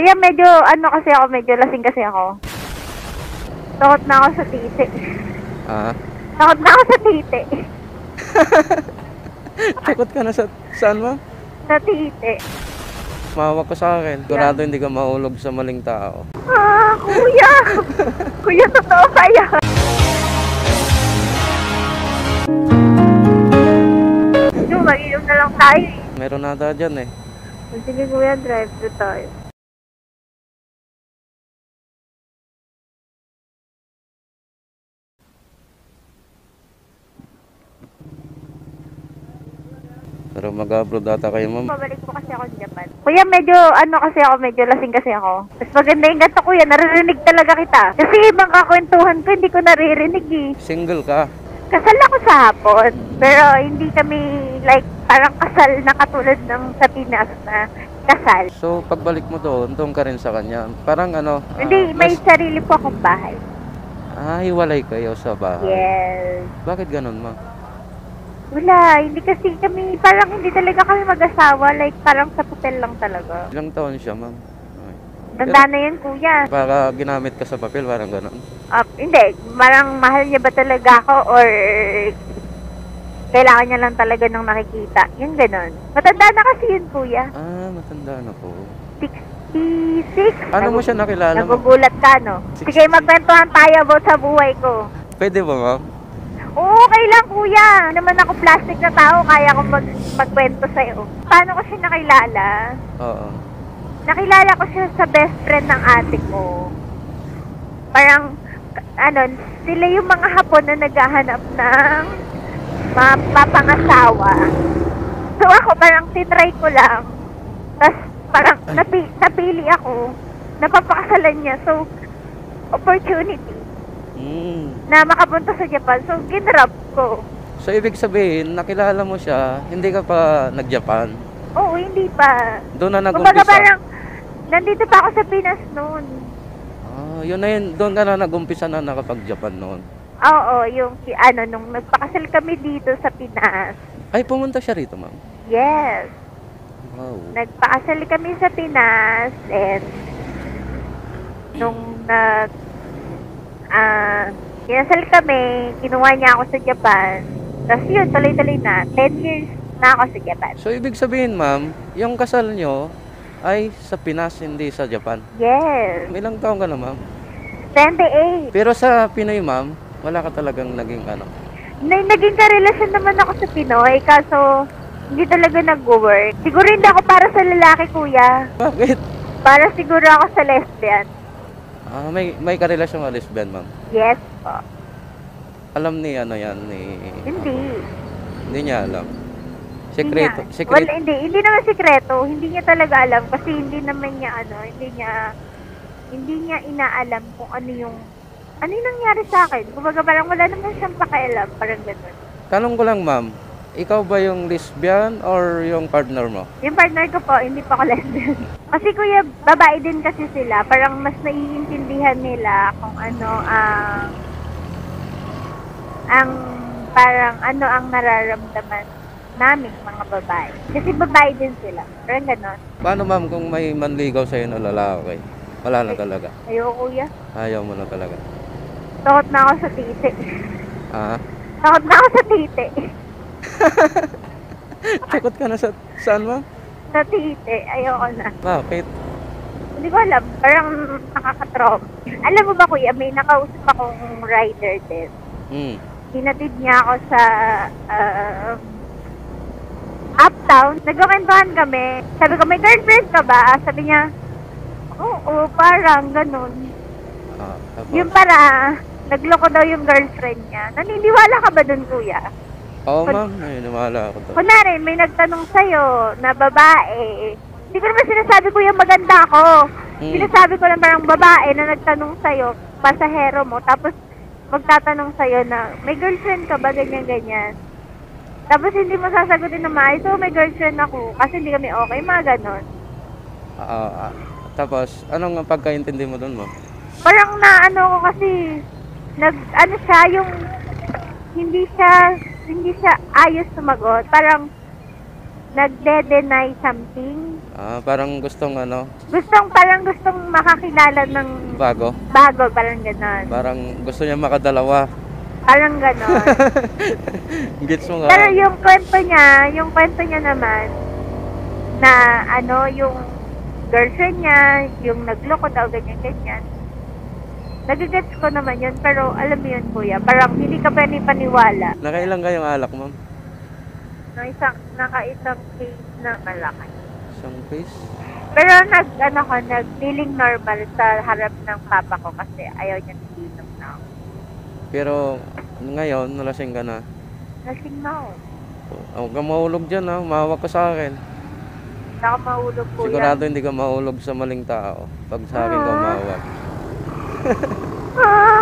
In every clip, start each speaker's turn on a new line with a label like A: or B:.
A: Kuya, medyo ano kasi ako, medyo lasing kasi ako. Takot na ako sa titi.
B: Ah?
A: Takot na ako sa titi.
B: Takot ka na saan mo?
A: Sa titi.
B: Mawak ka sa akin. Sigurado hindi ka mahulog sa maling tao.
A: Ah, kuya! Kuya, totoo kaya? Yung mag-inom na lang tayo eh.
B: Meron nata dyan eh.
A: Sige kuya, drive thru tayo.
B: Pero mag-abroad ata kayo, ma'am.
A: Pabalik po kasi ako sa Japan. Kuya, medyo ano kasi ako, medyo lasing kasi ako. Mas maganda yung ganito kuya, naririnig talaga kita. Kasi ibang kakwentuhan ko, hindi ko naririnig eh.
B: Single ka?
A: Kasal ako sa hapon, pero hindi kami like parang kasal na katulad ng sa Pinas na kasal.
B: So, pagbalik mo doon ka rin sa kanya. Parang ano...
A: Hindi, may sarili po akong bahay.
B: hiwalay kayo sa bahay.
A: Yes.
B: Bakit ganun, ma'am?
A: Wala, hindi kasi kami, parang hindi talaga kami mag-asawa, like parang sa papel lang talaga.
B: Ilang taon siya, ma'am?
A: Tanda na yun, kuya.
B: Para ginamit ka sa papel, parang ganun.
A: Hindi, parang mahal niya ba talaga ako or kailangan niya lang talaga ng nakikita. Yung ganon. Matanda na kasi yun, kuya.
B: Matanda na po.
A: 66.
B: Paano mo siya nakilala, ma'am?
A: Nagugulat ka, no? Sige, magkwentuhan tayo about sa buhay ko.
B: Pwede ba, ma'am?
A: Oo, okay lang, kuya. Naman ako plastic na tao, kaya akong magkwento sa'yo. Paano ko siya nakilala?
B: Oo.
A: Nakilala ko siya sa best friend ng ate ko. Parang, sila yung mga Hapon na naghahanap ng mapangasawa. So ako, parang tinry ko lang. Tapos, parang napili ako. Napapakasalan niya. So, opportunity na makapunta sa Japan. So, ginrab ko.
B: So, ibig sabihin, nakilala mo siya, hindi ka pa nag-Japan?
A: Oo, hindi pa.
B: Doon na
A: Kumbaga
B: nag-umpisa?
A: parang, nandito pa ako sa Pinas noon.
B: Yun na yun. Doon ka na nag-umpisa na nakapag-Japan noon?
A: Oo, yung, nung nagpakasal kami dito sa Pinas.
B: Ay, pumunta siya rito, ma'am?
A: Yes.
B: Wow.
A: Nagpakasal kami sa Pinas, and nung kinasal kami, kinuha niya ako sa Japan. Tapos yun, tuloy-tuloy na. 10 years na ako sa Japan.
B: So, ibig sabihin, ma'am, yung kasal nyo ay sa Pinas, hindi sa Japan?
A: Yes.
B: Ilang taon ka na, ma'am?
A: 28.
B: Pero sa Pinoy, ma'am, wala ka talagang naging ano?
A: Naging karelasyon naman ako sa Pinoy, kaso hindi talaga nag-work. Siguro hindi ako para sa lalaki, kuya.
B: Bakit?
A: Para siguro ako sa lesbian.
B: May karelasyon ka lesbian, ma'am?
A: Yes po.
B: Alam ni ano yan, ni...
A: Hindi.
B: Hindi niya alam. Sekreto.
A: Well, hindi naman sekreto. Hindi niya talaga alam kasi hindi naman niya hindi niya inaalam kung ano yung nangyari sa akin. Kumbaga parang wala naman siyang pakialam, parang gano'n.
B: Tanong ko lang, ma'am, ikaw ba yung lesbian or yung partner mo?
A: Yung partner ko po, hindi pa ako lesbian. Kasi kuya, babae din kasi sila. Parang mas naiintindihan nila kung ano ang nararamdaman namin mga babae. Kasi babae din sila. Parang gano'n.
B: Paano, ma'am, kung may manligaw sa'yo na lalaki? Wala na talaga?
A: Ayoko, kuya.
B: Ayaw mo na talaga?
A: Takot na ako sa titi. Takot na ako sa titi.
B: Takot ka na saan, ma'am?
A: Sa titi. Ayoko na.
B: Bakit?
A: Hindi ko alam. Parang nakakatrop. Alam mo ba, kuya, may nakausap akong rider din. Hinatid niya ako sa Uptown. Nagkakwentuhan kami. Sabi ko, may girlfriend ka ba? Sabi niya, oo, parang ganun. Yung para, nagloko daw yung girlfriend niya. Naniniwala ka ba dun, kuya?
B: Oo, ma'am. Naniniwala ako doon.
A: Kunwari, may nagtanong sa'yo na babae. Hindi ko naman sinasabi, kuya, maganda ako. Sinasabi ko na parang babae na nagtanong sa'yo, pasahero mo, tapos magtatanong sa'yo na, may girlfriend ka ba, ganyan-ganyan. Tapos hindi mo sasagutin na maayos, so may girlfriend ako, kasi hindi kami okay, mga ganon.
B: Tapos, anong pagkaintindi mo doon, ma'am?
A: Parang ko kasi, siya, yung, hindi siya ayos sumagot. Parang, nagde-deny something.
B: Parang gustong
A: Parang gustong makakilala ng
B: bago.
A: parang ganon.
B: Parang gusto niya makadalawa.
A: Parang ganon.
B: Gets mo
A: Pero
B: nga?
A: yung kwento niya naman, na yung girlfriend niya, yung nagloko daw, ganyan. Nagigets ko naman yun, pero alam mo yun, kuya, parang hindi ka paniwala.
B: Nakailang kayong alak, ma'am?
A: Naka-isang case na malaki.
B: Isang face?
A: Pero nag-feeling normal sa harap ng papa ko kasi ayaw niya nilinom na ako.
B: Pero ngayon, nalasing ka na.
A: Lasing na ako.
B: Huwag kang mahulog dyan, ha? Mahawak ka sa akin.
A: Hindi ako mahulog, kuya.
B: Sigurado hindi ka mahulog sa maling tao pag sa akin ka mahawak.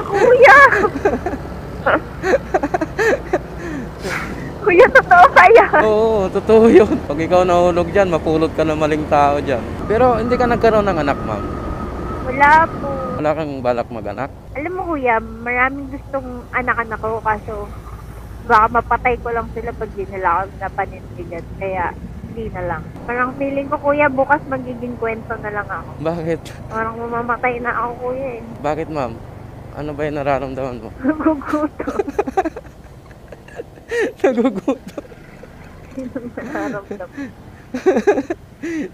A: Kuya! Kuya, totoo kaya?
B: Oo, totoo yun. Pag ikaw nahulog dyan, mapulot ka ng maling tao dyan. Pero hindi ka nagkaroon ng anak, ma'am?
A: Wala po.
B: Wala kang balak mag-anak?
A: Alam mo, kuya, maraming gustong anak-anak ko, kaso baka mapatay ko lang sila pag di nila ako napanindigan. Kaya, hindi na lang. Parang feeling ko, kuya, bukas magiging kwento na lang ako.
B: Bakit?
A: Parang mamamatay na ako, kuya, eh.
B: Bakit, ma'am? Ano ba yung nararamdaman mo?
A: Nagugutom.
B: Nagugutom.
A: Sinong nararamdam?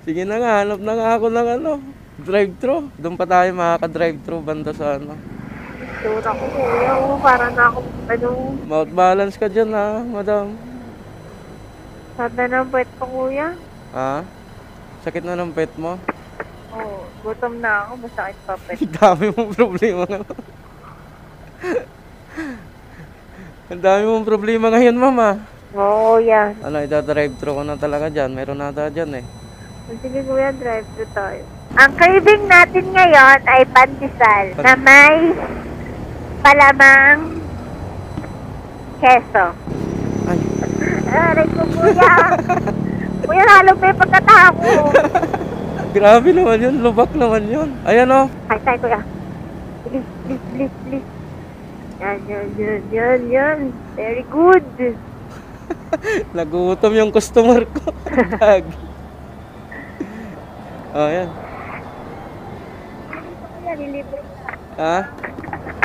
B: Sige na nga, hanap na nga ako ng drive-thru. Doon pa tayo makaka-drive-thru banda sa
A: Tura ko, kuya. Para na ako,
B: mouth balance ka dyan, ha, madam.
A: sada ng puwet ko, kuya.
B: Ha? Sakit na ng pet mo?
A: Oo, gutom na ako. Masakit pa puwet.
B: Dami mong problema nga. Ang dami mong problema ngayon, mama.
A: Oo, kuya.
B: Ida-drive-thru ko na talaga dyan. Meron na tayo dyan, eh.
A: Sige, kuya, drive-thru tayo. Ang craving natin ngayon ay pandesal na may palamang keso.
B: Ay.
A: Aray ko, kuya. Kuya, halong may pagkatako.
B: Grabe naman yun. Lubak naman yun. Ayan, oh.
A: Tay, kuya. Please. Yan. Very good.
B: Nagutom yung customer ko. Oh, yan.
A: Kuya, nilibre na.
B: Ha?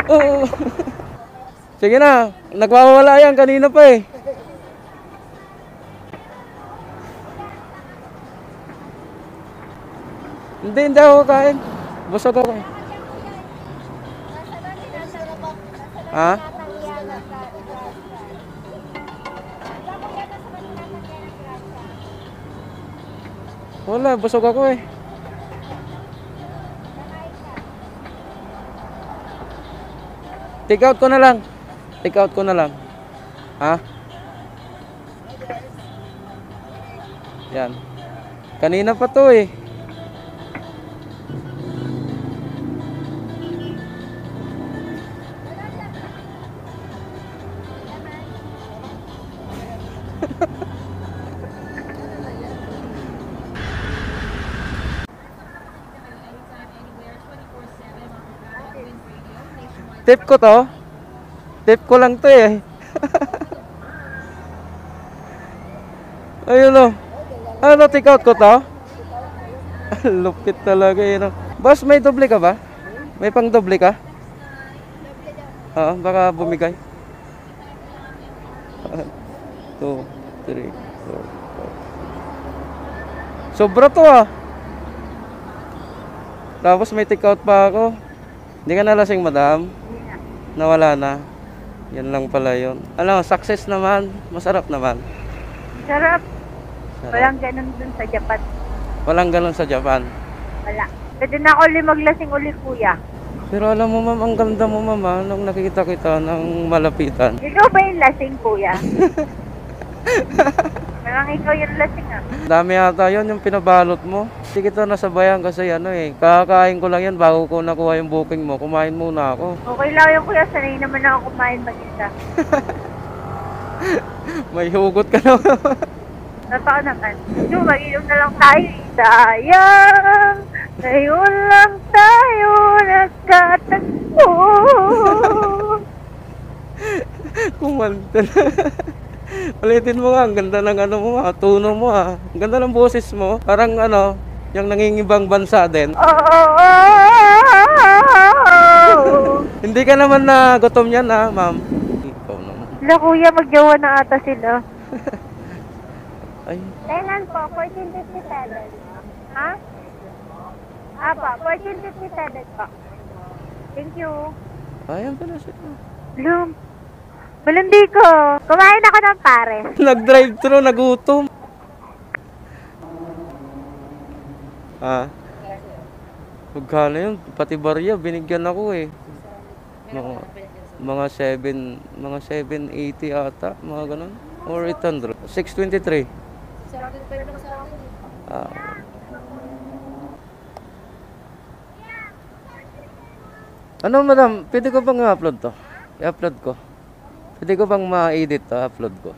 B: Oo. Sige na. Nagwawala yan. Kanina pa, eh. Hindi ako kain. Busog ako, eh. Ha? Wala, busog ako, eh. Take out ko na lang. Ha? Yan. Kanina pa to, eh. Tip ko to. Tip ko lang to, eh. Ayun, oh. Ano, take out ko to? Lupit talaga, yun, oh. Boss, may doble ka ba? May pang doble ka? Oo, baka bumigay. 2, 3, 4. Sobra to, ah. Tapos may take out pa ako. Hindi ka nalasing, madam? Nawala na. Yan lang pala yun. Success naman. Masarap naman.
A: Sarap. Walang ganun dun sa Japan.
B: Walang ganun sa Japan.
A: Wala. Pwede na ako maglasing uli, kuya.
B: Pero alam mo, ma'am, ang ganda mo, ma'am, nung nakikita kita ng malapitan.
A: Ikaw ba yung lasing, kuya? Parang ikaw yung lasing, ah.
B: Dami yata yun yung pinabalot mo. Hindi kita nasabayan kasi kakain ko lang yan bago ko nakuha yung booking mo. Kumain muna ako.
A: Okay lang yung kuya. Sanay naman ako kumain mag-isa.
B: May hugot ka na.
A: Totoo naman. Mag-inom na lang tayo. Sayang, ngayon lang tayo nagkatagpo.
B: Kumanta na. Ulitin mo nga, ang ganda ng ano mo ha, tono mo ha. Ang ganda ng boses mo. Parang ano, yung nangingibang bansa din. Hindi ka naman na gutom yan ha, ma'am. Ikaw naman.
A: Wala kuya, magjawa na ata sila.
B: Ay,
A: Kailan po? 1457. Ha? Apa, 1457 po. Thank you.
B: ayan pala siya.
A: Bloom. Malandi ko. Kumain ako ng pares.
B: Nag-drive-thru, nagutom. Ah. Magkano yun? Pati barya, binigyan ako eh. Mga 780 ata, mga ganun. Or 800. 623. Ah. Ano madam, pwede ko bang i-upload to? I-upload ko. Pwede ko bang ma-edit to, upload ko?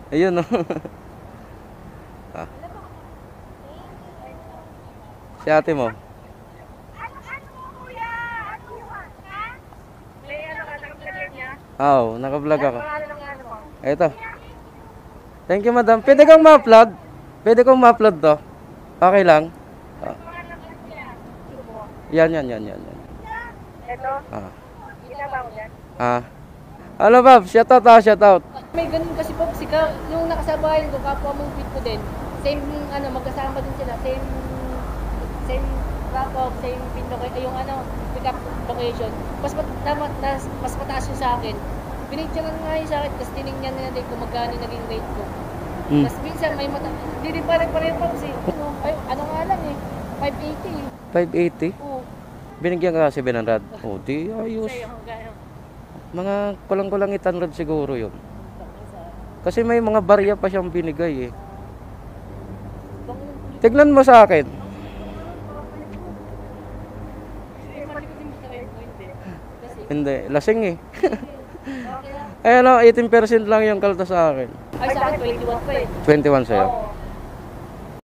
B: Ayun oh. Ah. Si ate mo. Oo, naka-vlog ako. Ito. Thank you, madam. Pwede kang ma-upload? Pwede kong ma-upload to? Okay lang? Ah. Yan.
A: Ito,
B: Ah.
A: ginaba ko yan.
B: Ah. Hello, Bob. Shoutout ah, shoutout.
C: May ganun kasi Pops, ikaw, nung nakasabayan ko, kapwa mong fit ko din, same, magkasama din sila, same drop-off, same pin location, yung pick-up location. Mas mataas yung sa akin. Pinityanan nga yun sa akin, kasi tinignan nila din kung magkano yung naging rate ko. Tapos minsan may hindi din pare-pareho Pops eh. Ano nga lang eh, 580 eh.
B: 580?
C: Oo.
B: Binigyan ka 700. Oh, di ayos. Mga kulang-kulang 800 siguro yun. Kasi may mga barya pa siyang binigay eh. Tignan mo sa akin. Hindi, lasing eh. Ay ano, 18% lang yung kalta sa akin.
C: Ay sa akin, 21 pa eh.
B: 21 sa'yo.
C: Oo.